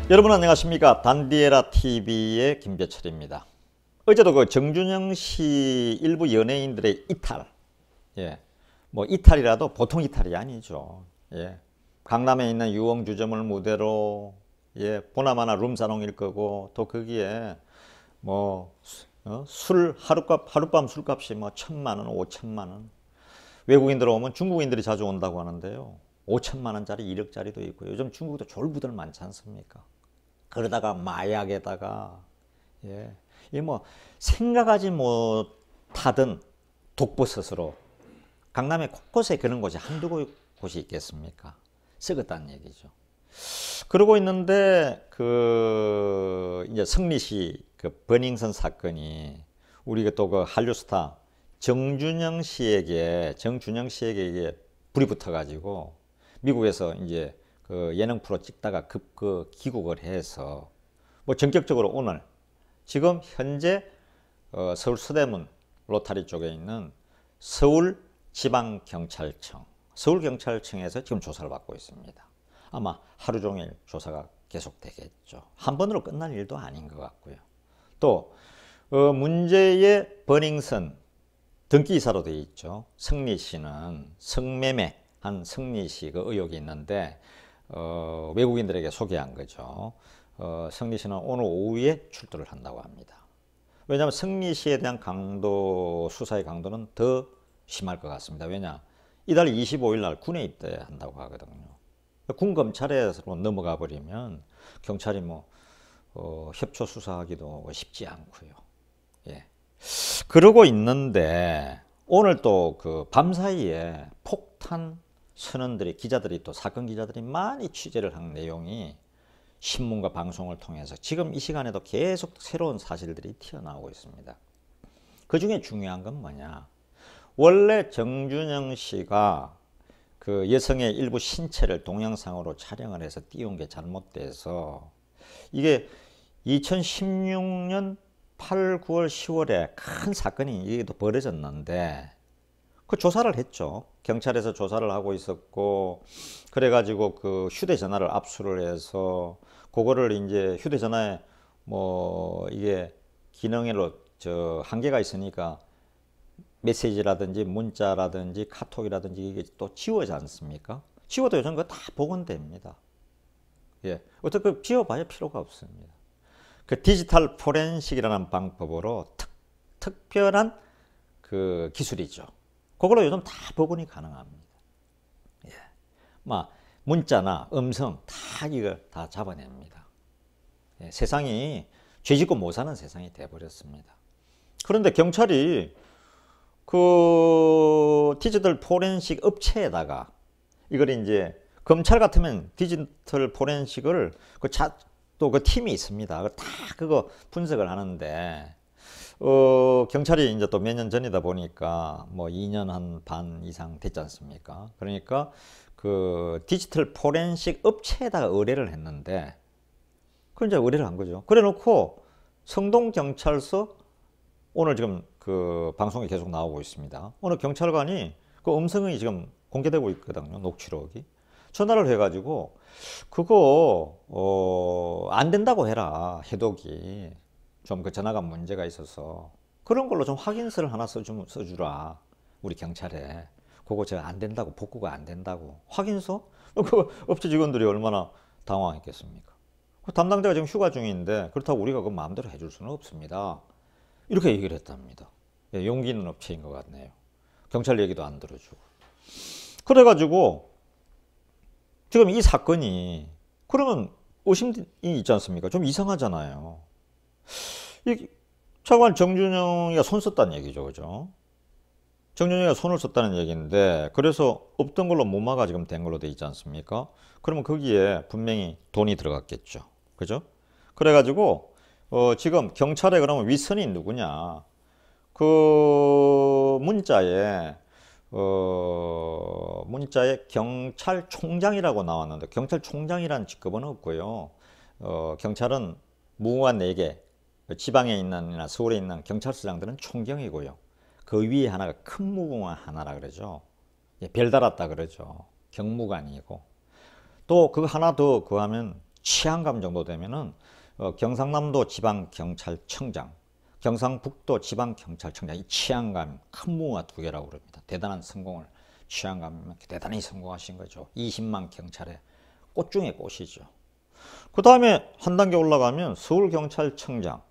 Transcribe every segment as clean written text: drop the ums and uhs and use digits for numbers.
여러분 안녕하십니까? 단디에라 TV의 김재철입니다. 어제도 그 정준영 씨 일부 연예인들의 이탈, 뭐 이탈이라도 보통 이탈이 아니죠. 강남에 있는 유흥주점을 무대로 보나마나 룸사롱일 거고, 또 거기에 뭐 술 하룻밤 술값이 뭐 1,000만 원, 5천만 원. 외국인들 오면 중국인들이 자주 온다고 하는데요. 5천만 원짜리, 1억짜리도 있고, 요즘 중국도 졸부들 많지 않습니까? 그러다가 마약에다가 이 뭐 생각하지 못하던 독버섯으로 강남의 곳곳에 그런 곳이 한두 곳이 있겠습니까? 썩었다는 얘기죠. 그러고 있는데 그 이제 성리시 그 버닝썬 사건이 우리가 또 그 한류 스타 정준영 씨에게 이게 불이 붙어가지고 미국에서 이제 그 예능 프로 찍다가 그 귀국을 해서 뭐 전격적으로 오늘 지금 현재 서울 서대문 로타리 쪽에 있는 서울경찰청에서 지금 조사를 받고 있습니다. 아마 하루 종일 조사가 계속되겠죠. 한 번으로 끝날 일도 아닌 것 같고요. 또 문제의 버닝썬 등기이사로 되어 있죠. 성리 씨는 성매매한 성리 씨 그 의혹이 있는데 외국인들에게 소개한 거죠. 성리 씨는 오늘 오후에 출두를 한다고 합니다. 왜냐하면 성리 씨에 대한 수사의 강도는 더 심할 것 같습니다. 왜냐? 이달 25일 날 군에 입대한다고 하거든요. 군 검찰로 넘어가 버리면 경찰이 협조 수사하기도 쉽지 않고요. 그러고 있는데 오늘 또 그 밤사이에 폭탄 선원들이 기자들이 또 사건 기자들이 많이 취재를 한 내용이 신문과 방송을 통해서 지금 이 시간에도 계속 새로운 사실들이 튀어나오고 있습니다. 그 중에 중요한 건 뭐냐? 원래 정준영 씨가 그 여성의 일부 신체를 동영상으로 촬영을 해서 띄운 게 잘못돼서 이게 2016년 8, 9월, 10월에 큰 사건이 이게 또 벌어졌는데 그 조사를 했죠. 경찰에서 조사를 하고 있었고 그래가지고 그 휴대전화를 압수를 해서 그거를 이제 휴대전화에 뭐 이게 기능으로 한계가 있으니까 메시지라든지 문자라든지 카톡이라든지 이게 또 지워지 않습니까? 지워도 요즘 그거 다 복원됩니다. 어떻게 지워봐야 필요가 없습니다. 그 디지털 포렌식이라는 방법으로 특별한 그 기술이죠. 그걸로 요즘 다 복원이 가능합니다. 문자나 음성 다 이거 다 잡아냅니다. 세상이 죄짓고 못 사는 세상이 돼버렸습니다. 그런데 경찰이 그 디지털 포렌식 업체에다가 이걸 이제 검찰 같으면 디지털 포렌식을 또 그 팀이 있습니다. 다 그거 분석을 하는데 경찰이 이제 또 몇 년 전이다 보니까 뭐 2년 반 이상 됐지 않습니까? 그러니까 그 디지털 포렌식 업체에다가 의뢰를 했는데 그 이제 의뢰를 한 거죠. 그래 놓고 성동경찰서 오늘 지금 그 방송이 계속 나오고 있습니다. 오늘 경찰관이 그 음성이 지금 공개되고 있거든요. 녹취록이. 전화를 해가지고 그거 안 된다고 해라. 해독이 좀 그 전화가 문제가 있어서 그런 걸로 좀 확인서를 하나 써주라. 우리 경찰에 그거 제가 안 된다고, 복구가 안 된다고. 확인서? 그 업체 직원들이 얼마나 당황했겠습니까? 그 담당자가 지금 휴가 중인데 그렇다고 우리가 그 마음대로 해줄 수는 없습니다. 이렇게 얘기를 했답니다. 용기 있는 업체인 것 같네요. 경찰 얘기도 안 들어주고. 그래가지고 지금 이 사건이 그러면 의심이 있지 않습니까? 좀 이상하잖아요. 이 차관 정준영이가 손 썼다는 얘기죠, 그죠? 정준영이가 손을 썼다는 얘기인데 그래서 없던 걸로 무마가 지금 된 걸로 돼 있지 않습니까? 그러면 거기에 분명히 돈이 들어갔겠죠, 그죠? 그래가지고 지금 경찰에 그러면 윗선이 누구냐? 그 문자에 경찰총장이라고 나왔는데 경찰총장이라는 직급은 없고요. 경찰은 무궁한 4개, 지방에 있는 서울에 있는 경찰서장들은 총경이고요. 그 위에 하나가 큰 무궁화 하나라 그러죠. 별 달았다 그러죠. 경무관이고. 또 그거 하나 더 그하면 치안감 정도 되면은 경상남도 지방경찰청장, 경상북도 지방경찰청장, 이 치안감 큰 무와 두 개라고 그럽니다. 대단한 성공을, 치안감 대단히 성공하신 거죠. 20만 경찰의 꽃 중에 꽃이죠. 그 다음에 한 단계 올라가면 서울경찰청장,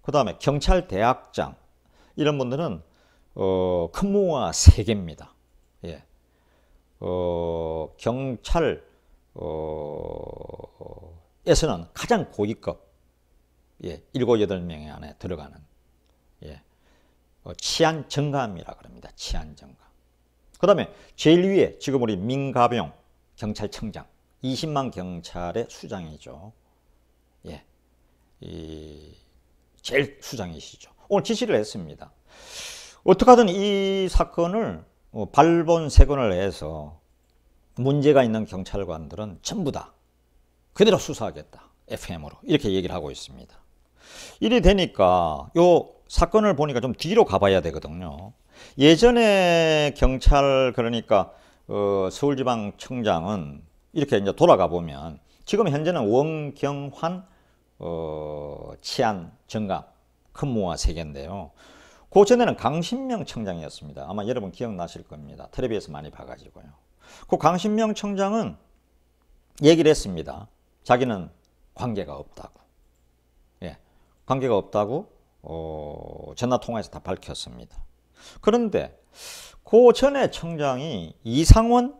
그 다음에 경찰대학장, 이런 분들은 큰 무와 3개입니다. 예. 경찰 에서는 가장 고위급, 예, 7, 8명 안에 들어가는, 예, 치안정감이라 그럽니다. 치안정감. 그 다음에 제일 위에 지금 우리 민가병 경찰청장, 20만 경찰의 수장이죠. 예, 제일 수장이시죠. 오늘 지시를 했습니다. 어떻게 하든 이 사건을 발본색원을 해서 문제가 있는 경찰관들은 전부 다 그대로 수사하겠다. FM으로. 이렇게 얘기를 하고 있습니다. 이래 되니까 요 사건을 보니까 좀 뒤로 가봐야 되거든요. 예전에 경찰, 그러니까 서울지방청장은 이렇게 이제 돌아가 보면 지금 현재는 원경환 치안정감 근무와 3개인데요. 그 전에는 강신명 청장이었습니다. 아마 여러분 기억나실 겁니다. 텔레비에서 많이 봐가지고요. 그 강신명 청장은 얘기를 했습니다. 자기는 관계가 없다고. 예, 관계가 없다고 전화통화에서 다 밝혔습니다. 그런데 그 전에 청장이 이상원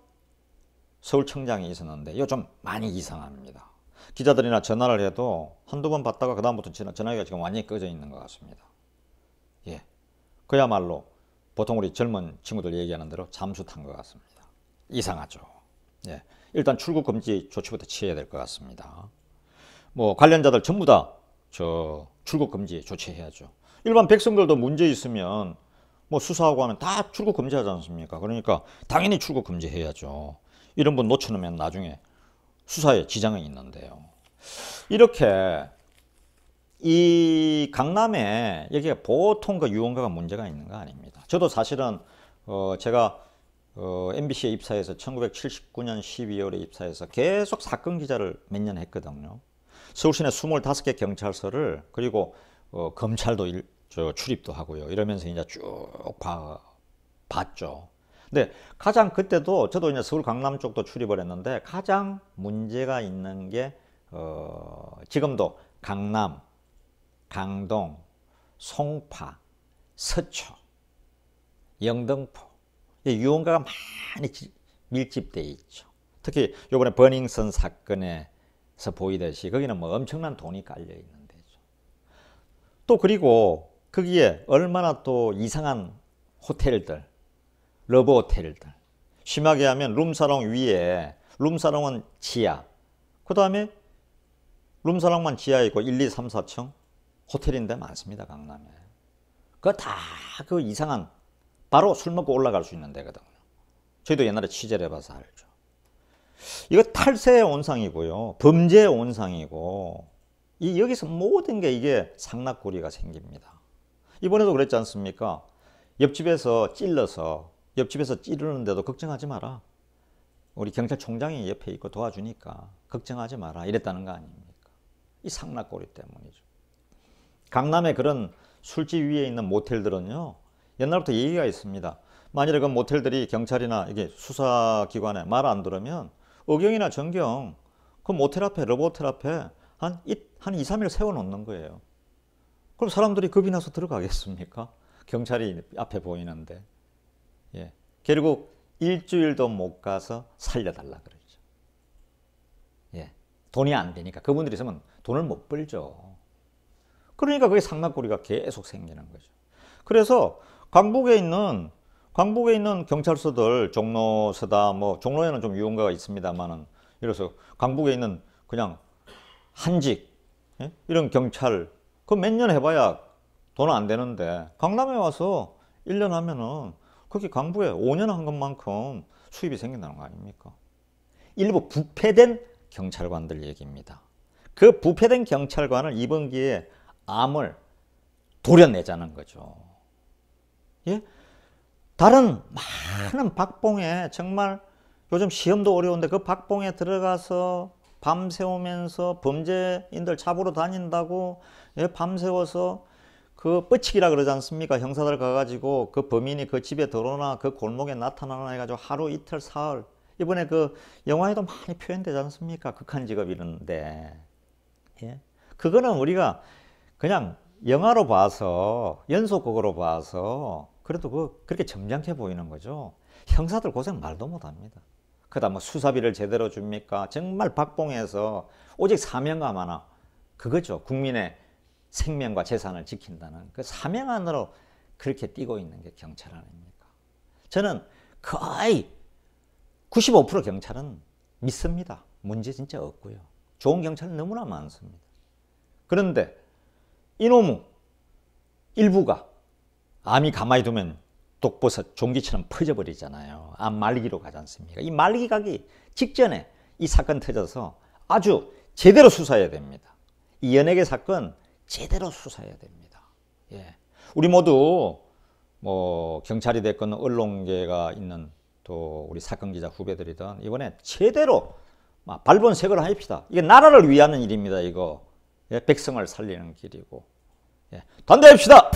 서울청장이 있었는데 이거 좀 많이 이상합니다. 기자들이나 전화를 해도 한두 번 받다가 그 다음부터 전화기가 지금 완전히 꺼져 있는 것 같습니다. 예, 그야말로 보통 우리 젊은 친구들 얘기하는 대로 잠수 탄 것 같습니다. 이상하죠. 예, 일단 출국 금지 조치부터 취해야 될 것 같습니다. 뭐 관련자들 전부 다 출국 금지 조치해야죠. 일반 백성들도 문제 있으면 뭐 수사하고 하면 다 출국 금지하지 않습니까? 그러니까 당연히 출국 금지해야죠. 이런 분 놓쳐놓으면 나중에 수사에 지장이 있는데요. 이렇게 이 강남에 여기가 보통 그 유흥가가 문제가 있는 거 아닙니다. 저도 사실은 제가 MBC에 입사해서 1979년 12월에 입사해서 계속 사건 기자를 몇 년 했거든요. 서울시내 25개 경찰서를, 그리고 검찰도 출입도 하고요. 이러면서 이제 쭉 봤죠. 근데 가장 그때도 저도 이제 서울 강남 쪽도 출입을 했는데 가장 문제가 있는 게 지금도 강남, 강동, 송파, 서초, 영등포 유흥가가 많이 밀집되어 있죠. 특히 이번에 버닝썬 사건에서 보이듯이 거기는 뭐 엄청난 돈이 깔려 있는 데죠. 또 그리고 거기에 얼마나 또 이상한 호텔들, 러브 호텔들, 심하게 하면 룸사롱 위에, 룸사롱은 지하, 그 다음에 룸사롱만 지하에 있고 1, 2, 3, 4층 호텔인데 많습니다. 강남에. 그거 다 그 이상한, 바로 술 먹고 올라갈 수 있는 데거든요. 저희도 옛날에 취재를 해봐서 알죠. 이거 탈세의 온상이고요. 범죄의 온상이고, 여기서 모든 게 이게 상납고리가 생깁니다. 이번에도 그랬지 않습니까? 옆집에서 찌르는데도 걱정하지 마라. 우리 경찰총장이 옆에 있고 도와주니까 걱정하지 마라. 이랬다는 거 아닙니까? 이 상납고리 때문이죠. 강남에 그런 술집 위에 있는 모텔들은요, 옛날부터 얘기가 있습니다. 만일에 그 모텔들이 경찰이나 이게 수사기관에 말 안 들으면 어경이나 전경 그 모텔 앞에, 러브 호텔 앞에 한 2, 3일 세워놓는 거예요. 그럼 사람들이 겁이 나서 들어가겠습니까? 경찰이 앞에 보이는데. 예. 결국 일주일도 못 가서 살려달라 그러죠. 예. 돈이 안 되니까. 그분들이 있으면 돈을 못 벌죠. 그러니까 그게 상납고리가 계속 생기는 거죠. 그래서 강북에 있는 경찰서들, 종로서다, 뭐 종로에는 좀 유흥가가 있습니다만은, 이래서 강북에 있는 그냥 한직, 예? 이런 경찰, 그 몇 년 해봐야 돈 안 되는데 강남에 와서 1년 하면은 거기 강북에 5년 한 것만큼 수입이 생긴다는 거 아닙니까? 일부 부패된 경찰관들 얘기입니다. 그 부패된 경찰관을 이번 기회에 암을 도려내자는 거죠. 예? 다른 많은 박봉에, 정말 요즘 시험도 어려운데 그 박봉에 들어가서 밤새우면서 범죄인들 잡으러 다닌다고, 예, 밤새워서 그 뻗치기라 그러지 않습니까? 형사들 가가지고 그 범인이 그 집에 들어오나 그 골목에 나타나나 해가지고 하루 이틀 사흘, 이번에 그 영화에도 많이 표현되지 않습니까? 극한 직업 이런데, 예? 그거는 우리가 그냥 영화로 봐서, 연속극으로 봐서 그래도 그렇게 점잖게 보이는 거죠. 형사들 고생 말도 못합니다. 그다음 뭐 수사비를 제대로 줍니까? 정말 박봉해서 오직 사명감 하나, 그거죠. 국민의 생명과 재산을 지킨다는 그 사명 안으로 그렇게 뛰고 있는 게 경찰 아닙니까? 저는 거의 95% 경찰은 믿습니다. 문제 진짜 없고요. 좋은 경찰은 너무나 많습니다. 그런데 이놈의 일부가 암이 가만히 두면 독버섯 종기처럼 퍼져버리잖아요. 암 말기로 가지 않습니까? 이 말기 가기 직전에 이 사건 터져서 아주 제대로 수사해야 됩니다. 이 연예계 사건 제대로 수사해야 됩니다. 예. 우리 모두 뭐 경찰이 됐건 언론계가 있는 또 우리 사건 기자 후배들이든 이번에 제대로 발본색을 합시다. 이게 나라를 위하는 일입니다. 이거, 예, 백성을 살리는 길이고, 예, 단대합시다.